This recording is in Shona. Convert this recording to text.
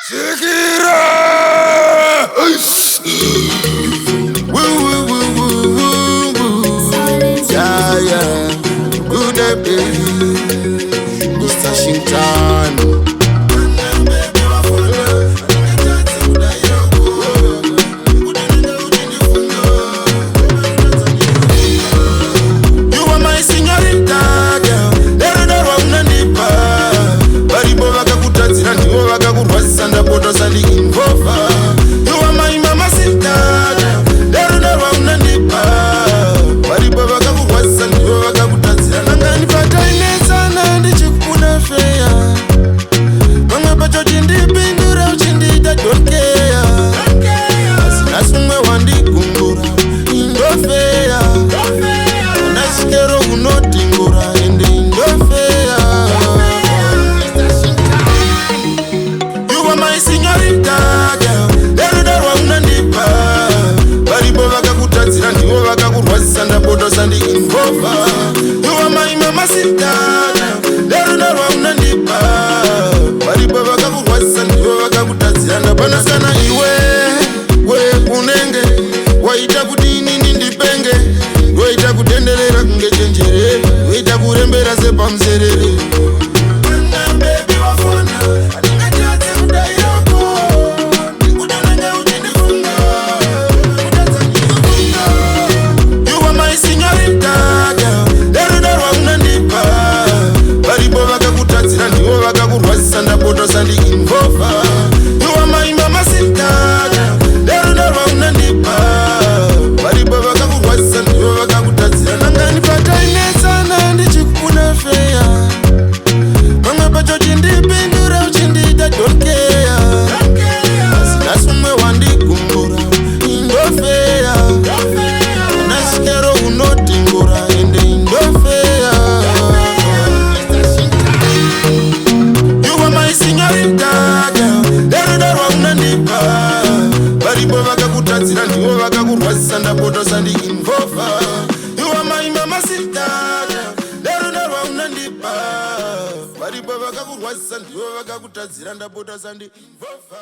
Svikiro! Woo, woo, woo, woo, woo, woo. Yeah, yeah. Good day, Mr. Shintano. You are my Sinyorita, girl. Nerudarwa unanipa. Baribo vakakutadzira ndivo vakakurwadzisa ndapoto sandiinvova. You are my mamacita, girl. Nerudarwa unanipa. Baribo vakakurwadzisa ndivo vakakutadzira. Nanganipata inetsana ndichikuna feya. Mamwe pacho chindipindura uchindiita donkeya. Asina sumwe wandigungura indofeya. Nasikero unotingura ende indofeya. You are my Sinyorita, girl. Nerudarwa unandipa. Baribo vakakutadzira ndivo vakakurwadzisa ndapoto sandiinvova. You are my mamacita, girl. Nerudarwa unandipa. Baribo vakakurwadzisa ndivo vakakutadzira ndapanasana iwe. We unenge waita kuti inini ndipenge. Waita kutenderera kunge chenjere. Waita kurembera sepamserere. You are my Sinyorita, girl. Nerudarwa unandipa. Baribo vakakutadzira ndivo vakakurwadzisa ndapoto sandiinvova. You are my mamacita, girl. Nerudarwa unandipa. Baribo vakakurwadzisa ndivo vakakutadzira. Nanganipata inetsana ndichikuna feya. Mamwe pacho chindipindura uchindiita donkeya. Asina sumwe wandigungura indofeya. Nasikero unotingura ende indofeya. You are my Sinyorita, girl. Nerudarwa unandipa. Baribo vakakutadzira ndivo vakakurwadzisa ndapoto sandiinvova. You are my mamacita, girl. Nerudarwa unandipa. Baribo vakakurwadzisa ndivo vakakutadzira ndapoto sandiinvova.